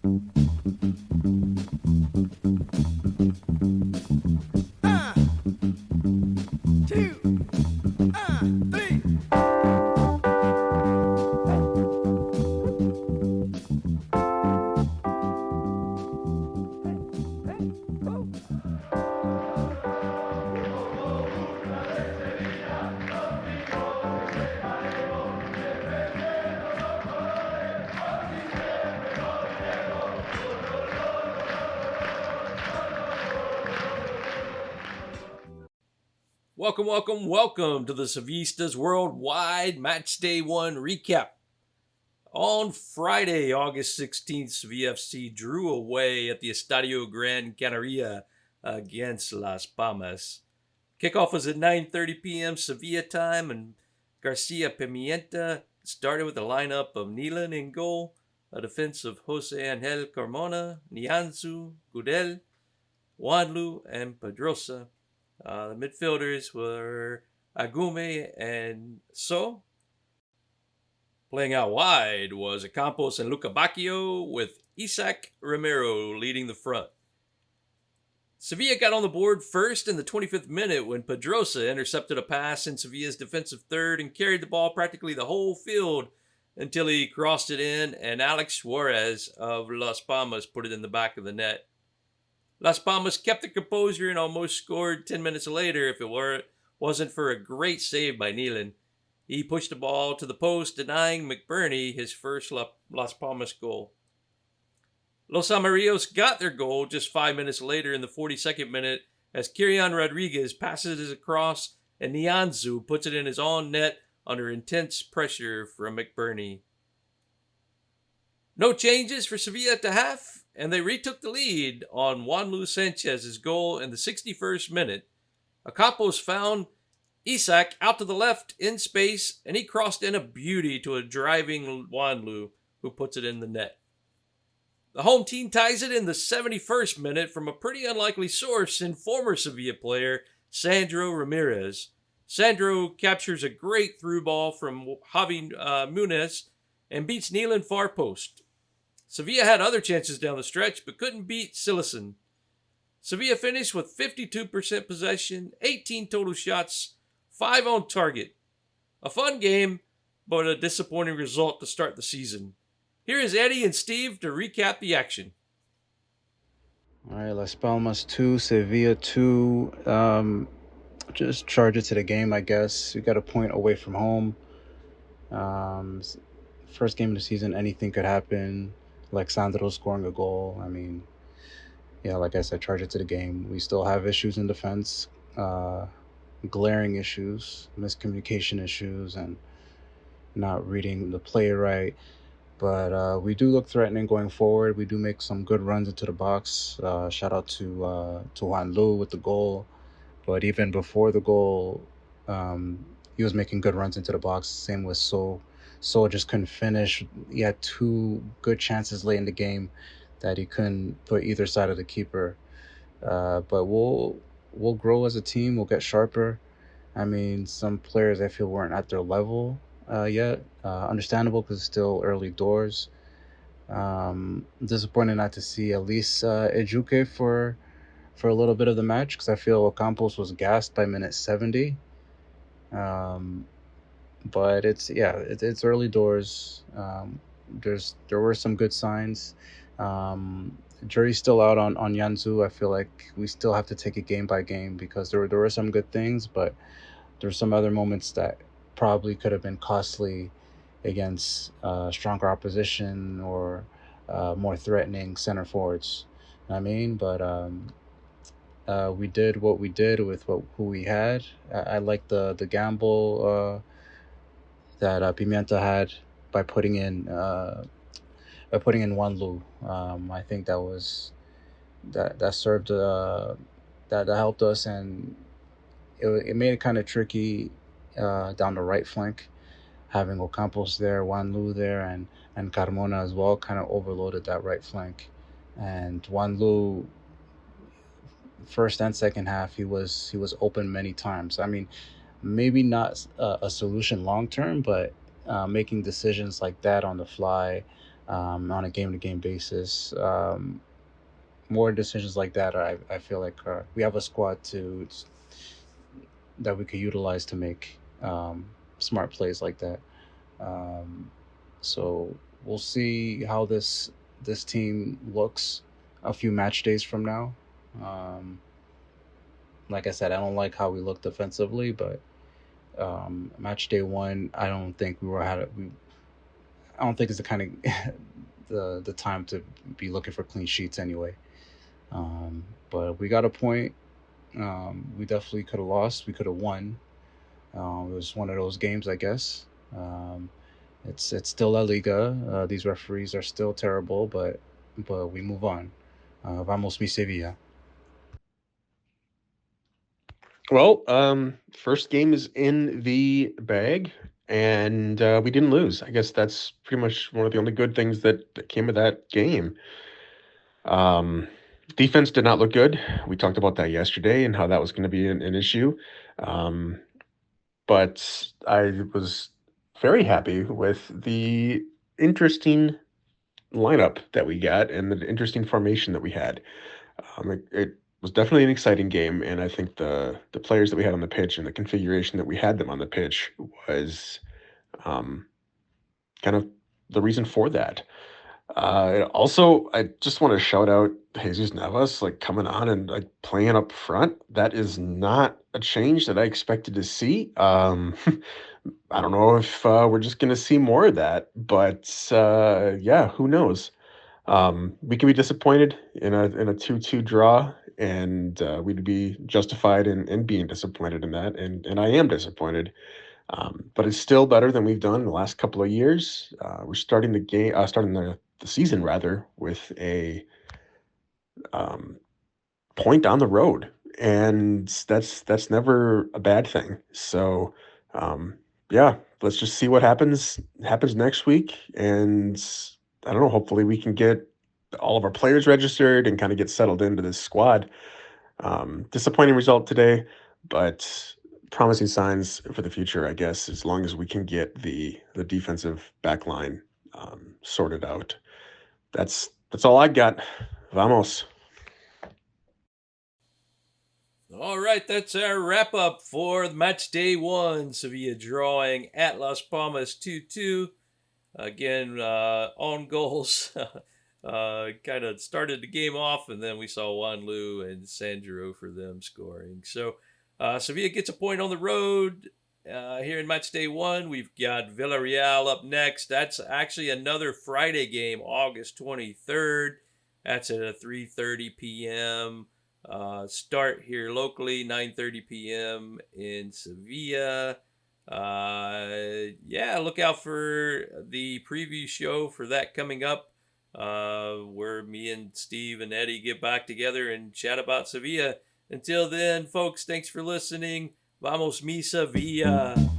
Two, three. Welcome to the Sevillistas WorldWide Matchday1 recap. On Friday, August 16th, Sevilla FC drew away at the Estadio Gran Canaria against Las Palmas. Kickoff was at 9:30 p.m. Sevilla time, and Garcia Pimienta started with a lineup of Nilan in goal, a defense of Jose Angel Carmona, Nianzu, Gudel, Wanlu, and Pedrosa. The midfielders were Agume and So. Playing out wide was Campos and Luca Bacchio, with Isaac Romero leading the front. Sevilla got on the board first in the 25th minute when Pedrosa intercepted a pass in Sevilla's defensive third and carried the ball practically the whole field until he crossed it in, and Alex Suarez of Las Palmas put it in the back of the net. Las Palmas kept the composure and almost scored 10 minutes later if it wasn't for a great save by Nilan. He pushed the ball to the post, denying McBurney his first Las Palmas goal. Los Amarillos got their goal just 5 minutes later in the 42nd minute as Kirian Rodriguez passes it across and Nianzu puts it in his own net under intense pressure from McBurney. No changes for Sevilla at the half, and they retook the lead on Wanlu Sanchez's goal in the 61st minute. Campos found Isaac out to the left in space, and he crossed in a beauty to a driving Wanlu, who puts it in the net. The home team ties it in the 71st minute from a pretty unlikely source in former Sevilla player Sandro Ramirez. Sandro captures a great through ball from Javi Muniz and beats Nilan far post. Sevilla had other chances down the stretch, but couldn't beat Silesen. Sevilla finished with 52% possession, 18 total shots, 5 on target. A fun game, but a disappointing result to start the season. Here is Edi and Steve to recap the action. All right, Las Palmas 2, Sevilla 2. Just charge it to the game, I guess. We got a point away from home. First game of the season, anything could happen. Alexandro scoring a goal. I mean, yeah, like I said, charge it to the game. We still have issues in defense, glaring issues, miscommunication issues, and not reading the play right. But we do look threatening going forward. We do make some good runs into the box. Shout out to Juan Lu with the goal. But even before the goal, he was making good runs into the box. Same with So. So just couldn't finish. He had 2 good chances late in the game that he couldn't put either side of the keeper. But we'll grow as a team. We'll get sharper. I mean, some players I feel weren't at their level yet. Understandable because it's still early doors. Disappointed not to see at least Ejuke for a little bit of the match, because I feel Campos was gassed by minute 70. But it's early doors. There were some good signs. Jury's still out on Yanzu. I feel like we still have to take it game by game, because there were some good things, but there were some other moments that probably could have been costly against stronger opposition or more threatening center forwards. I mean, but we did what we did with who we had. I like the gamble that Pimienta had by putting in Wanlu. I think that served that helped us, and it made it kind of tricky down the right flank, having Ocampos there, Wanlu there, and Carmona as well, kind of overloaded that right flank. And Wanlu, first and second half, he was open many times. I mean, maybe not a solution long term, but making decisions like that on the fly on a game-to-game basis. More decisions like that, I feel like we have a squad that we could utilize to make smart plays like that. Um, so we'll see how this team looks a few match days from now. Um, like I said, I don't like how we look defensively, but match day one, I don't think we were had we. I don't think it's the kind of the time to be looking for clean sheets anyway. But we got a point. We definitely could have lost. We could have won. It was one of those games, I guess. Um, it's still La Liga. These referees are still terrible, but we move on. Vamos mi Sevilla. Well, first game is in the bag, and we didn't lose. I guess that's pretty much one of the only good things that came of that game. Um, Defense did not look good. We talked about that yesterday and how that was going to be an issue. Um, but I was very happy with the interesting lineup that we got and the interesting formation that we had. It was definitely an exciting game, and I think the players that we had on the pitch and the configuration that we had them on the pitch was um, kind of the reason for that. Also, I just want to shout out Jesus Navas, like coming on and like playing up front. That is not a change that I expected to see. I don't know if we're just going to see more of that, but yeah, who knows? We could be disappointed in a 2-2 draw, and we'd be justified in being disappointed in that, and I am disappointed. But it's still better than we've done in the last couple of years. We're starting the season rather with a um, point on the road, and that's never a bad thing. So, um, yeah, let's just see what happens next week, and I don't know. Hopefully, we can get all of our players registered and kind of get settled into this squad. Disappointing result today, but promising signs for the future, I guess, as long as we can get the defensive back line sorted out. That's all I got. Vamos. All right, that's our wrap up for match day one. Sevilla drawing at Las Palmas 2-2. Again, on goals. Kind of started the game off, and then we saw Juan Lu and Sandro for them scoring. So Sevilla gets a point on the road. Here in match day one, we've got Villarreal up next. That's actually another Friday game, August 23rd. That's at a 3:30 p.m. Start here locally, 9:30 p.m. in Sevilla. Yeah, look out for the preview show for that coming up, where me and Steve and Eddie get back together and chat about Sevilla. Until then, folks, thanks for listening. Vamos mi Sevilla.